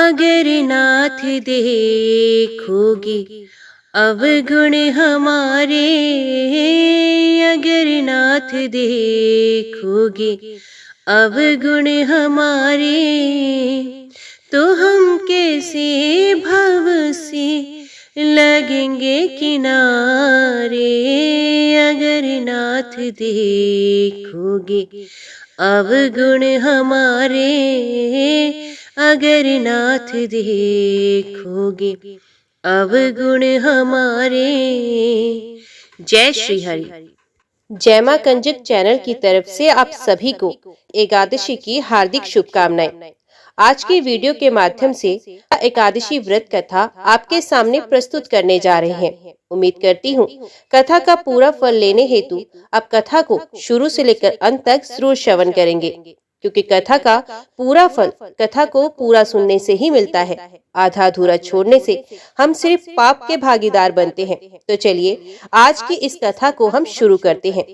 अगर नाथ देखोगे अवगुण हमारे, अगर नाथ देखोगे अवगुण हमारे, तो हम कैसे भव से लगेंगे किनारे। अगर नाथ देखोगे अवगुण हमारे, अगर नाथ देखोगे अवगुण हमारे। जय श्री हरि। जय मां कंजक चैनल की तरफ से आप सभी को एकादशी की हार्दिक शुभकामनाएं। आज की वीडियो के माध्यम से एकादशी व्रत कथा आपके सामने प्रस्तुत करने जा रहे हैं। उम्मीद करती हूँ कथा का पूरा फल लेने हेतु आप कथा को शुरू से लेकर अंत तक जरूर श्रवण करेंगे, क्योंकि कथा का पूरा फल कथा को पूरा सुनने से ही मिलता है। आधा अधूरा छोड़ने से हम सिर्फ पाप के भागीदार बनते हैं। तो चलिए आज की इस कथा को हम शुरू करते हैं।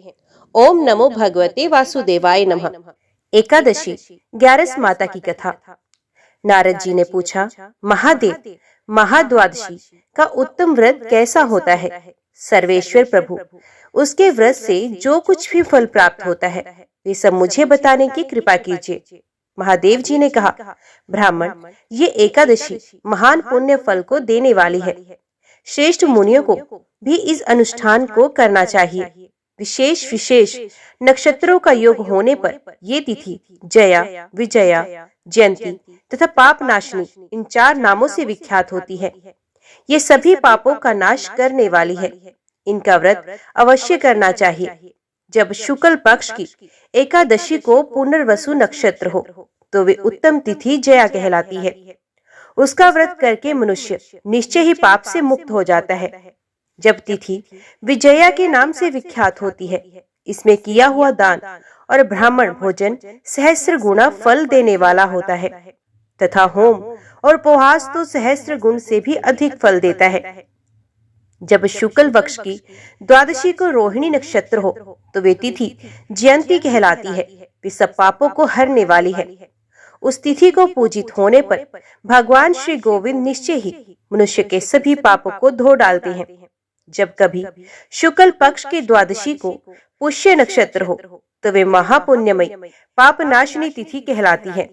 ओम नमो भगवते वासुदेवाय नमः। एकादशी 11 माता की कथा। नारद जी ने पूछा, महादेव, महाद्वादशी का उत्तम व्रत कैसा होता है? सर्वेश्वर प्रभु, उसके व्रत से जो कुछ भी फल प्राप्त होता है वे सब मुझे बताने की कृपा कीजिए। महादेव जी ने कहा, ब्राह्मण, ये एकादशी महान पुण्य फल को देने वाली है। श्रेष्ठ मुनियों को भी इस अनुष्ठान को करना चाहिए। विशेष नक्षत्रों का योग होने पर ये तिथि जया, विजया, जयंती तथा पाप नाशनी इन 4 नामों से विख्यात होती है। ये सभी पापों का नाश करने वाली है। इनका व्रत अवश्य करना चाहिए। जब शुक्ल पक्ष की एकादशी को पुनर्वसु नक्षत्र हो तो वे उत्तम तिथि जया कहलाती है। उसका व्रत करके मनुष्य निश्चय ही पाप से मुक्त हो जाता है। जब तिथि विजया के नाम से विख्यात होती है, इसमें किया हुआ दान और ब्राह्मण भोजन सहस्त्र गुना फल देने वाला होता है, तथा होम और उपवास तो सहस्त्र गुण से भी अधिक फल देता है। जब शुक्ल पक्ष की द्वादशी को रोहिणी नक्षत्र हो तो वे तिथि जयंती कहलाती है। वे सब पापों को हरने वाली है। उस तिथि को पूजित होने पर भगवान श्री गोविंद निश्चय ही मनुष्य के सभी पापों को धो डालते हैं। जब कभी शुक्ल पक्ष की द्वादशी को पुष्य नक्षत्र हो तो वे महापुण्यमय पाप नाशनी तिथि कहलाती है।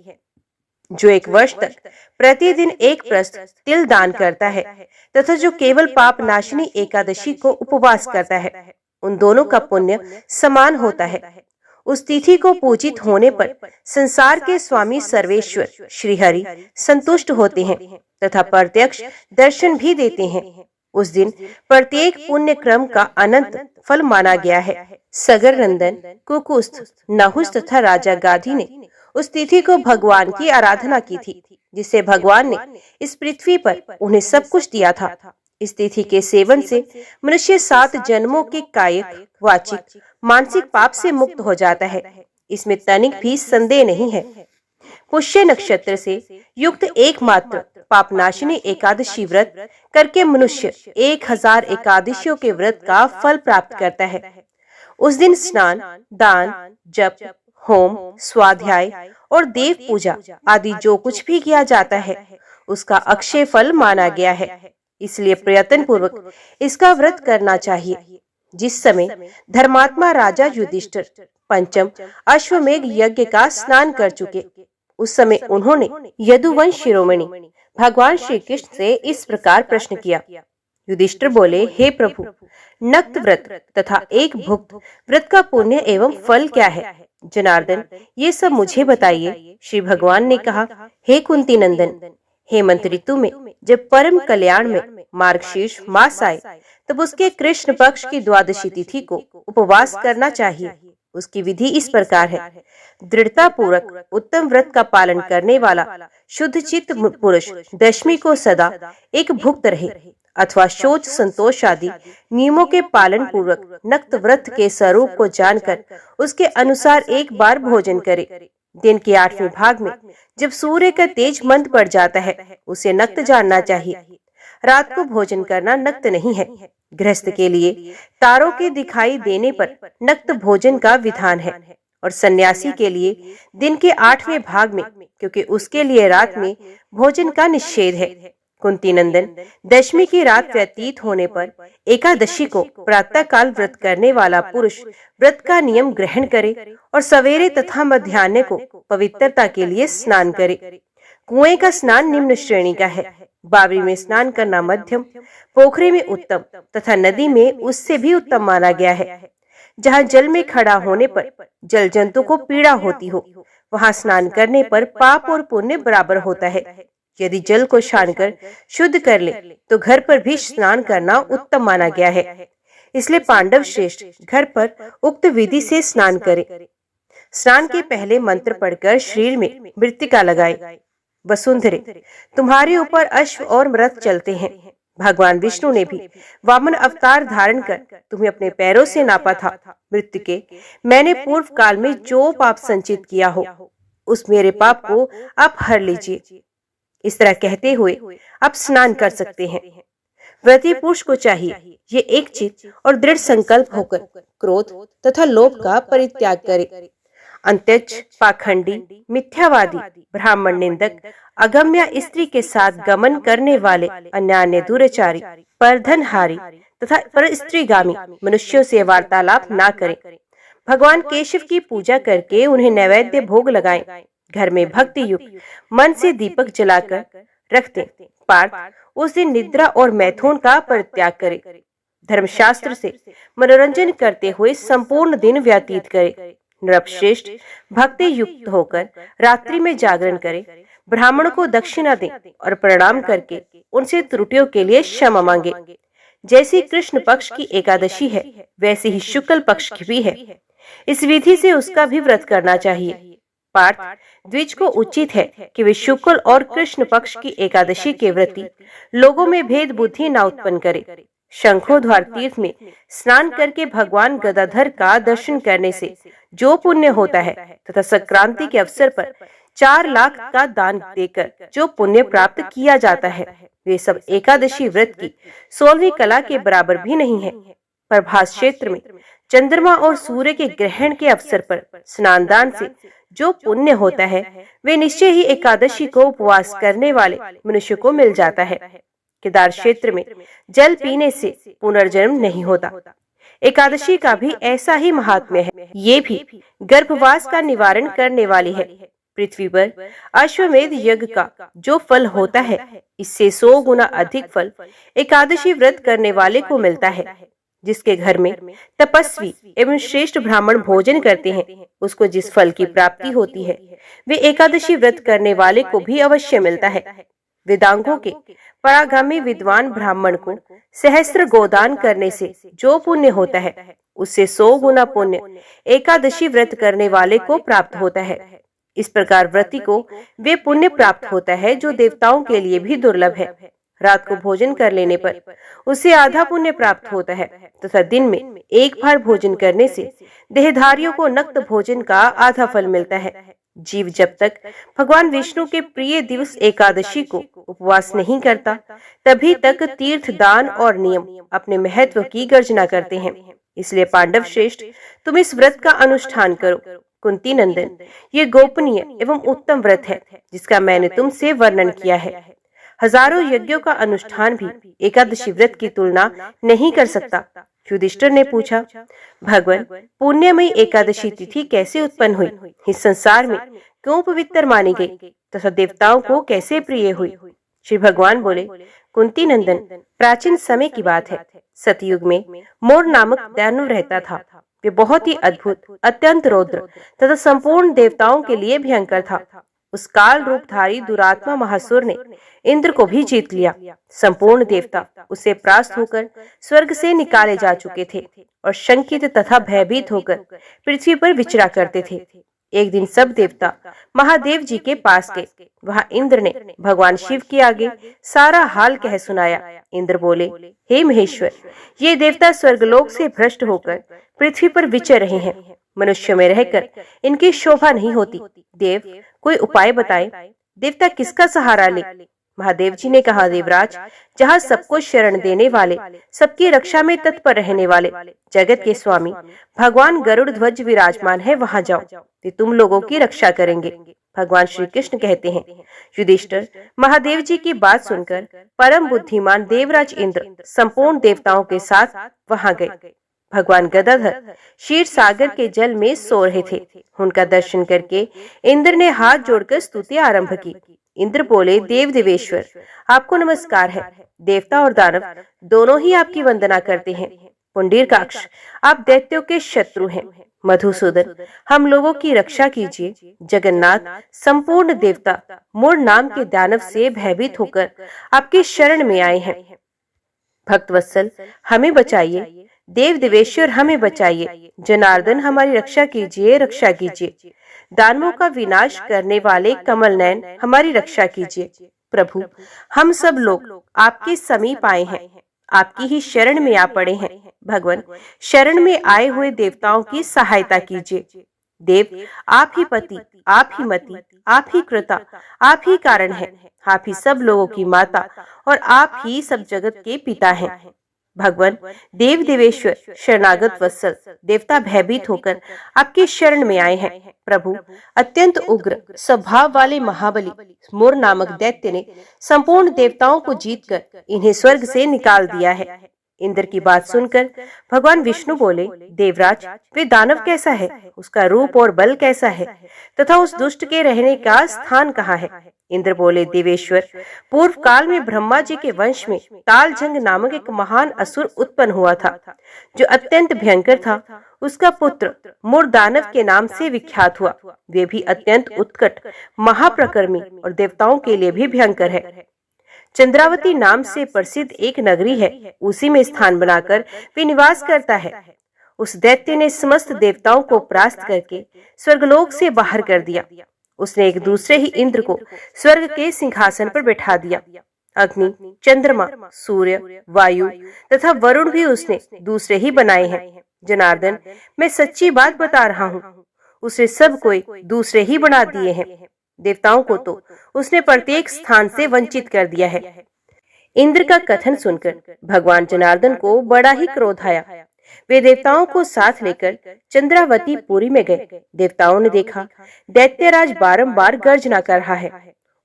जो 1 वर्ष तक प्रतिदिन 1 प्रस्थ तिल दान करता है तथा जो केवल पाप नाशनी एकादशी को उपवास करता है, उन दोनों का पुण्य समान होता है। उस तिथि को पूजित होने पर संसार के स्वामी सर्वेश्वर श्री हरि संतुष्ट होते हैं तथा प्रत्यक्ष दर्शन भी देते हैं। उस दिन प्रत्येक पुण्य क्रम का अनंत फल माना गया है। सगर नंदन, कुकुस्थ, नहुस तथा राजा गाधी ने उस तिथि को भगवान की आराधना की थी, जिससे भगवान ने इस पृथ्वी पर उन्हें सब कुछ दिया था। इस तिथि के सेवन से मनुष्य 7 जन्मों के कायिक, वाचिक, मानसिक पाप से मुक्त हो जाता है। इसमें तनिक भी संदेह नहीं है। पुष्य नक्षत्र से युक्त एकमात्र पापनाशिनी एकादशी व्रत करके मनुष्य 1000 एकादशियों के व्रत का फल प्राप्त करता है। उस दिन स्नान, दान, जप, होम, स्वाध्याय और देव पूजा आदि जो कुछ भी किया जाता है उसका अक्षय फल माना गया है। इसलिए प्रयत्न पूर्वक इसका व्रत करना चाहिए। जिस समय धर्मात्मा राजा युधिष्ठिर पंचम अश्वमेघ यज्ञ का स्नान कर चुके, उस समय उन्होंने यदुवंश शिरोमणि भगवान श्री कृष्ण से इस प्रकार प्रश्न किया। युधिष्ठिर बोले, हे प्रभु, नक्त व्रत तथा एक भुक्त व्रत का पुण्य एवं फल क्या है? जनार्दन, ये सब मुझे बताइए। श्री भगवान ने कहा, हे कुंती नंदन, हेमंत ऋतु में जब परम कल्याण में मार्गशीर्ष मास आए तब उसके कृष्ण पक्ष की द्वादशी तिथि को उपवास करना चाहिए। उसकी विधि इस प्रकार है। दृढ़ता पूर्वक उत्तम व्रत का पालन करने वाला शुद्ध चित्त पुरुष दशमी को सदा एक भुक्त रहे अथवा शौच, संतोष आदि नियमों के पालन पूर्वक नक्त व्रत के स्वरूप को जानकर उसके अनुसार एक बार भोजन करे। दिन के 8वें भाग में जब सूर्य का तेज मंद पड़ जाता है उसे नक्त जानना चाहिए। रात को भोजन करना नक्त नहीं है। गृहस्थ के लिए तारों के दिखाई देने पर नक्त भोजन का विधान है और सन्यासी के लिए दिन के 8वें भाग में, क्योंकि उसके लिए रात में भोजन का निषेध है। कुंती नंदन, दशमी की रात व्यतीत होने पर एकादशी को प्रातः काल व्रत करने वाला पुरुष व्रत का नियम ग्रहण करे और सवेरे तथा मध्याह्न को पवित्रता के लिए स्नान करे। कुएं का स्नान निम्न श्रेणी का है। बावरी में स्नान करना मध्यम, पोखरे में उत्तम तथा नदी में उससे भी उत्तम माना गया है। जहाँ जल में खड़ा होने पर जल जंतु को पीड़ा होती हो, वहाँ स्नान करने पर पाप और पुण्य बराबर होता है। यदि जल को छानकर शुद्ध कर ले तो घर पर भी स्नान करना उत्तम माना गया है। इसलिए पांडव श्रेष्ठ घर पर उक्त विधि से स्नान करें। स्नान के पहले मंत्र पढ़कर शरीर में मृत्तिका लगाए। वसुंधरे, तुम्हारे ऊपर अश्व और रथ चलते हैं। भगवान विष्णु ने भी वामन अवतार धारण कर तुम्हें अपने पैरों से नापा था। मृत्तिके, मैंने पूर्व काल में जो पाप संचित किया हो, उस मेरे पाप को आप हर लीजिए। इस तरह कहते हुए आप स्नान कर सकते हैं। व्रती पुरुष को चाहिए ये एक चित और दृढ़ संकल्प होकर क्रोध तथा लोभ का परित्याग करे। अंत्यज, पाखंडी, मिथ्यावादी, ब्राह्मण निंदक, अगम्य स्त्री के साथ गमन करने वाले, अन्यान्य दुराचारी, परधनहारी तथा पर स्त्रीगामी मनुष्यों से वार्तालाप ना करें। भगवान केशव की पूजा करके उन्हें नैवेद्य भोग लगाएं। घर में भक्ति युक्त मन से दीपक जलाकर रख दें। पार्थ, उस दिन निद्रा और मैथुन का परित्याग करे। धर्मशास्त्र से मनोरंजन करते हुए संपूर्ण दिन व्यतीत करे। नृपश्रेष्ठ, भक्ति युक्त होकर रात्रि में जागरण करे। ब्राह्मण को दक्षिणा दें और प्रणाम करके उनसे त्रुटियों के लिए क्षमा मांगे। जैसी कृष्ण पक्ष की एकादशी है, वैसे ही शुक्ल पक्ष की भी है। इस विधि से उसका भी व्रत करना चाहिए। पार्थ, द्विज को उचित है कि वे शुक्ल और कृष्ण पक्ष की एकादशी के व्रती लोगों में भेद बुद्धि न उत्पन्न करे। शंखोद्वार तीर्थ में स्नान करके भगवान गदाधर का दर्शन करने से जो पुण्य होता है तथा संक्रांति के अवसर पर 4 लाख का दान देकर जो पुण्य प्राप्त किया जाता है, वे सब एकादशी व्रत की 16वीं कला के बराबर भी नहीं है। प्रभास क्षेत्र में चंद्रमा और सूर्य के ग्रहण के अवसर पर स्नान दान से जो पुण्य होता है, वे निश्चय ही एकादशी को उपवास करने वाले मनुष्य को मिल जाता है। केदार क्षेत्र में जल पीने से पुनर्जन्म नहीं होता। एकादशी का भी ऐसा ही महात्म्य है। ये भी गर्भवास का निवारण करने वाली है। पृथ्वी पर अश्वमेध यज्ञ का जो फल होता है, इससे 100 गुना अधिक फल एकादशी व्रत करने वाले को मिलता है। जिसके घर में तपस्वी एवं श्रेष्ठ ब्राह्मण भोजन करते हैं, उसको जिस फल की प्राप्ति होती है, वे एकादशी व्रत करने वाले को भी अवश्य मिलता है। वेदांगों के परागामी विद्वान ब्राह्मण को सहस्त्र गोदान करने से जो पुण्य होता है, उससे 100 गुना पुण्य एकादशी व्रत करने वाले को प्राप्त होता है। इस प्रकार व्रती को वे पुण्य प्राप्त होता है जो देवताओं के लिए भी दुर्लभ है। रात को भोजन कर लेने पर उसे आधा पुण्य प्राप्त होता है तथा दिन में एक बार भोजन करने से देहधारियों को नक्त भोजन का आधा फल मिलता है। जीव जब तक भगवान विष्णु के प्रिय दिवस एकादशी को उपवास नहीं करता, तभी तक तीर्थ दान और नियम अपने महत्व की गर्जना करते हैं। इसलिए पांडव श्रेष्ठ, तुम इस व्रत का अनुष्ठान करो। कुंती नंदन, ये गोपनीय एवं उत्तम व्रत है जिसका मैंने तुमसे वर्णन किया है। हजारों यज्ञों का अनुष्ठान भी एकादशी व्रत की तुलना नहीं कर सकता। युधिष्ठिर ने पूछा, भगवान, पुण्यमयी एकादशी तिथि कैसे उत्पन्न हुई? इस संसार में क्यों पवित्र मानी गई तथा देवताओं को कैसे प्रिय हुई? श्री भगवान बोले, कुंती नंदन, प्राचीन समय की बात है। सतयुग में मोर नामक दानव रहता था। वे बहुत ही अद्भुत, अत्यंत रौद्र तथा संपूर्ण देवताओं के लिए भयंकर था। उस काल रूपधारी दुरात्मा महासुर ने इंद्र को भी जीत लिया। संपूर्ण देवता उससे परास्त होकर स्वर्ग से निकाले जा चुके थे और शंकित तथा भयभीत होकर पृथ्वी पर विचरा करते थे। एक दिन सब देवता महादेव जी के पास गए। वहाँ इंद्र ने भगवान शिव के आगे सारा हाल कह सुनाया। इंद्र बोले, हे महेश्वर, ये देवता स्वर्गलोक से भ्रष्ट होकर पृथ्वी पर विचर रहे हैं। मनुष्य में रहकर इनकी शोभा नहीं होती। देव, कोई उपाय बताए। देवता किसका सहारा ले? महादेव जी ने कहा, देवराज, जहाँ सबको शरण देने वाले, सबकी रक्षा में तत्पर रहने वाले जगत के स्वामी भगवान गरुड़ ध्वज विराजमान है, वहाँ जाओ, वे तुम लोगों की रक्षा करेंगे। भगवान श्री कृष्ण कहते हैं, युधिष्ठिर, महादेव जी की बात सुनकर परम बुद्धिमान देवराज इंद्र संपूर्ण देवताओं के साथ वहाँ गए। भगवान गदाधर क्षीर सागर के जल में सो रहे थे। उनका दर्शन करके इंद्र ने हाथ जोड़कर स्तुति आरंभ की। इंद्र बोले, देव देवेश्वर, आपको नमस्कार है। देवता और दानव दोनों ही आपकी वंदना करते हैं। पुंडरीकाक्ष, आप दैत्यों के शत्रु हैं। मधुसूदन, हम लोगों की रक्षा कीजिए। जगन्नाथ, संपूर्ण देवता मूर नाम के दानव से भयभीत होकर आपकी शरण में आए हैं। भक्तवत्सल, हमें बचाइए। देव देवेश्वर, हमें बचाइए। जनार्दन, हमारी रक्षा कीजिए, रक्षा कीजिए। दानवों का विनाश करने वाले कमल नयन, हमारी रक्षा कीजिए। प्रभु, हम सब लोग आपके समीप आए हैं, आपकी ही शरण में आ पड़े हैं। भगवान, शरण में आए हुए देवताओं की सहायता कीजिए। देव, आप ही पति, आप ही मति, आप ही कृता, आप ही कारण है, आप ही सब लोगों की माता और आप ही सब जगत के पिता हैं। भगवान, देव देवेश्वर, शरणागत वत्सल, देवता भयभीत होकर आपकी शरण में आए हैं। प्रभु, अत्यंत उग्र स्वभाव वाले महाबली मोर नामक दैत्य ने संपूर्ण देवताओं को जीतकर इन्हें स्वर्ग से निकाल दिया है। इंद्र की बात सुनकर भगवान विष्णु बोले, देवराज, वे दानव कैसा है, उसका रूप और बल कैसा है, तथा उस दुष्ट के रहने का स्थान कहाँ है? इंद्र बोले, देवेश्वर, पूर्व काल में ब्रह्मा जी के वंश में तालजंग नामक एक महान असुर उत्पन्न हुआ था, जो अत्यंत भयंकर था। उसका पुत्र मूर दानव के नाम से विख्यात हुआ। वे भी अत्यंत उत्कट, महाप्रकर्मी और देवताओं के लिए भी भयंकर है। चंद्रावती नाम से प्रसिद्ध एक नगरी है, उसी में स्थान बनाकर वे निवास करता है। उस दैत्य ने समस्त देवताओं को परास्त करके स्वर्गलोक से बाहर कर दिया। उसने एक दूसरे ही इंद्र को स्वर्ग के सिंहासन पर बैठा दिया। अग्नि, चंद्रमा, सूर्य, वायु तथा वरुण भी उसने दूसरे ही बनाए हैं। जनार्दन, मैं सच्ची बात बता रहा हूँ, उसने सब कोई दूसरे ही बना दिए हैं। देवताओं को तो उसने प्रत्येक स्थान से वंचित कर दिया है। इंद्र का कथन सुनकर भगवान जनार्दन को बड़ा ही क्रोध आया। वे देवताओं को साथ लेकर चंद्रावती पुरी में गए। देवताओं ने देखा दैत्यराज बारंबार गर्जना कर रहा है।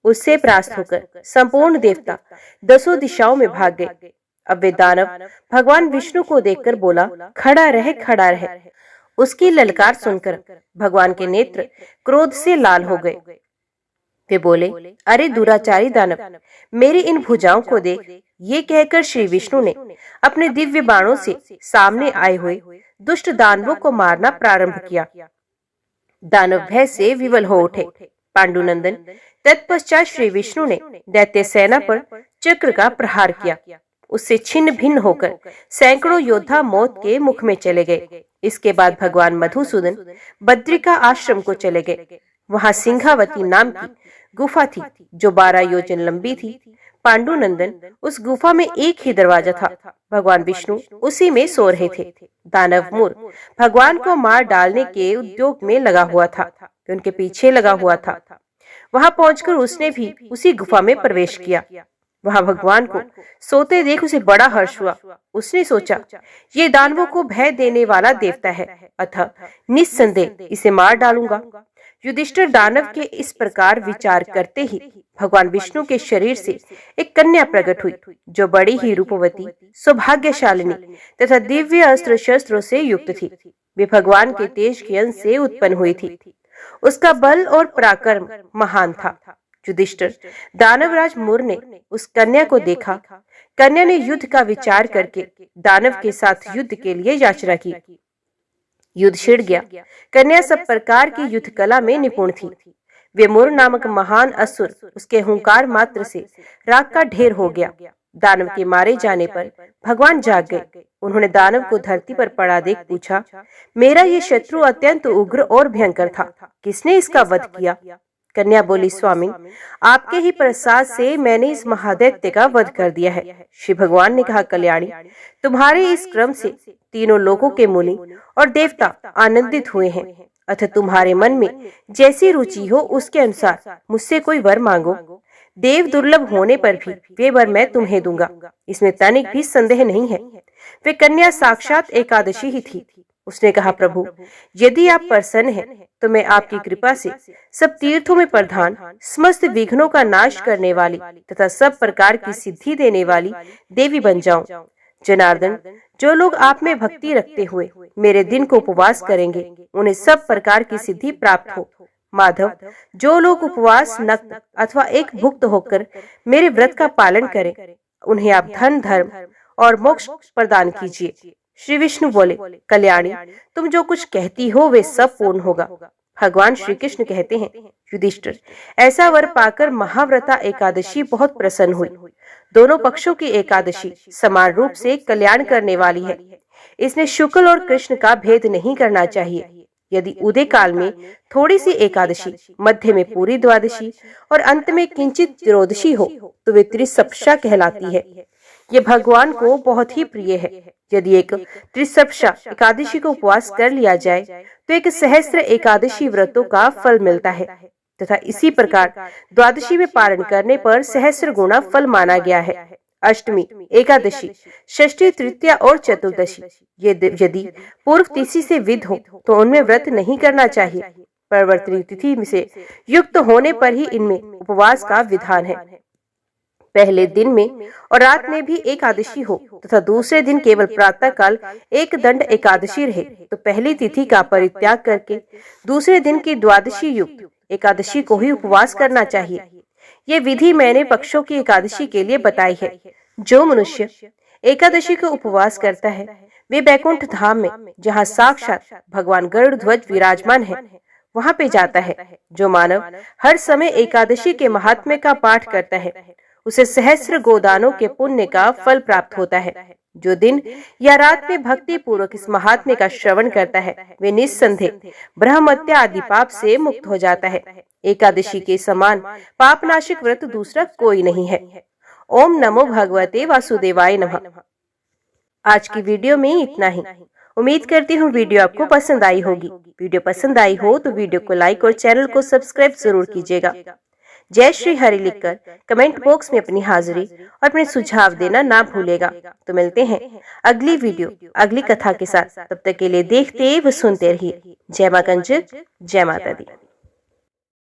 उससे परास्त होकर संपूर्ण देवता 10 दिशाओं में भाग गए। अब वे दानव भगवान विष्णु को देखकर बोला, खड़ा रहे, खड़ा रहे। उसकी ललकार सुनकर भगवान के नेत्र क्रोध से लाल हो गए। वे बोले, अरे दुराचारी दानव, मेरी इन भुजाओं को देख। ये कहकर श्री विष्णु ने अपने दिव्य बाणों से सामने आए हुए दुष्ट दानवों को मारना प्रारंभ किया। दानव भय से विवल हो उठे। पांडुनंदन, तत्पश्चात श्री विष्णु ने दैत्य सेना पर चक्र का प्रहार किया। उससे छिन्न भिन्न होकर सैकड़ों योद्धा मौत के मुख में चले गए। इसके बाद भगवान मधुसूदन बद्रिका आश्रम को चले गए। वहां सिंहावती नाम की गुफा थी, जो 12 योजन लंबी थी। पांडुनंदन, उस गुफा में एक ही दरवाजा था। भगवान विष्णु उसी में सो रहे थे। दानव मूर भगवान को मार डालने के उद्योग में लगा हुआ था, उनके पीछे लगा हुआ था। वहां पहुंचकर उसने भी उसी गुफा में प्रवेश किया। वहां भगवान को सोते देख उसे बड़ा हर्ष हुआ। उसने सोचा, ये दानवों को भय देने वाला देवता है, अतः निस्संदेह इसे मार डालूंगा। युधिष्ठिर दानव के इस प्रकार विचार करते ही भगवान विष्णु के शरीर से एक कन्या प्रकट हुई, जो बड़ी ही रूपवती, सौभाग्यशालिनी तथा दिव्य अस्त्र शस्त्रों से युक्त थी। वे भगवान के तेज के अंश से उत्पन्न हुई थी। उसका बल और पराक्रम महान था। युधिष्ठिर दानवराज मूर ने उस कन्या को देखा। कन्या ने युद्ध का विचार करके दानव के साथ युद्ध के लिए याचना की। युद्ध छिड़ गया। कन्या सब प्रकार की युद्ध कला में निपुण थी। वे मूर नामक महान असुर उसके हुंकार मात्र से राख का ढेर हो गया। दानव के मारे जाने पर भगवान जाग गए। उन्होंने दानव को धरती पर पड़ा देख पूछा, मेरा ये शत्रु अत्यंत उग्र और भयंकर था, किसने इसका वध किया? कन्या बोली, स्वामी, आपके ही प्रसाद से मैंने इस महादैत्य का वध कर दिया है। श्री भगवान ने कहा, कल्याणी, तुम्हारे इस क्रम से तीनों लोकों के मुनि और देवता आनंदित हुए हैं। अतः तुम्हारे मन में जैसी रुचि हो उसके अनुसार मुझसे कोई वर मांगो। देव दुर्लभ होने पर भी वे वर मैं तुम्हें दूंगा, इसमें तनिक भी संदेह नहीं है। वे कन्या साक्षात एकादशी ही थी। उसने कहा, प्रभु यदि आप प्रसन्न हैं तो मैं आपकी कृपा से सब तीर्थों में प्रधान, समस्त विघ्नों का नाश करने वाली तथा सब प्रकार की सिद्धि देने वाली देवी बन जाऊं। जनार्दन, जो लोग आप में भक्ति रखते हुए मेरे दिन को उपवास करेंगे उन्हें सब प्रकार की सिद्धि प्राप्त हो। माधव, जो लोग उपवास, नक्त अथवा एक भुक्त होकर मेरे व्रत का पालन करें उन्हें आप धन, धर्म और मोक्ष प्रदान कीजिए। श्री विष्णु बोले, कल्याणी, तुम जो कुछ कहती हो वे सब पूर्ण होगा। भगवान श्री कृष्ण कहते हैं, युधिष्ठिर, ऐसा वर पाकर महाव्रता एकादशी बहुत प्रसन्न हुई। दोनों पक्षों की एकादशी समान रूप से कल्याण करने वाली है। इसमें शुक्ल और कृष्ण का भेद नहीं करना चाहिए। यदि उदय काल में थोड़ी सी एकादशी, मध्य में पूरी द्वादशी और अंत में किंचित त्रयोदशी हो तो वे त्रिसप्शा कहलाती है। ये भगवान को बहुत ही प्रिय है। यदि एक त्रिसप्शा एकादशी को उपवास कर लिया जाए तो एक सहस्त्र एकादशी व्रतों का फल मिलता है तथा इसी प्रकार द्वादशी में पारण करने पर सहस्त्र गुना फल माना गया है। अष्टमी, एकादशी, षष्ठी, तृतीया और चतुर्दशी ये यदि पूर्व तिथि से विध हो तो उनमें व्रत नहीं करना चाहिए। परिवर्तनी तिथि से युक्त होने पर ही इनमें उपवास का विधान है। पहले दिन में और रात में भी एकादशी हो तथा दूसरे दिन केवल प्रातः काल एक दंड एकादशी रहे तो पहली तिथि का परित्याग करके दूसरे दिन की द्वादशी युक्त एकादशी को ही उपवास करना चाहिए। ये विधि मैंने पक्षों की एकादशी के लिए बताई है। जो मनुष्य एकादशी को उपवास करता है वे बैकुंठ धाम में, जहाँ साक्षात भगवान गरुड़ ध्वज विराजमान है, वहाँ पे जाता है। जो मानव हर समय एकादशी के महात्म्य का पाठ करता है उसे सहस्त्र गोदानों के पुण्य का फल प्राप्त होता है। जो दिन या रात में भक्ति पूर्वक इस महात्म्य का श्रवण करता है वे निस्संदेह ब्रह्मत्या आदि पाप से मुक्त हो जाता है। एकादशी के समान पापनाशक व्रत दूसरा कोई नहीं है। ओम नमो भगवते वासुदेवाय नमः। आज की वीडियो में इतना ही। उम्मीद करती हूँ वीडियो आपको पसंद आई होगी। वीडियो पसंद आई हो तो वीडियो को लाइक और चैनल को सब्सक्राइब जरूर कीजिएगा। जय श्री हरि लिखकर कमेंट बॉक्स में अपनी हाजिरी और अपने सुझाव देना ना भूलेगा। तो मिलते हैं अगली वीडियो, अगली कथा के साथ। तब तक के लिए देखते व सुनते रहिए। जय मां कंजक, जय माता दी।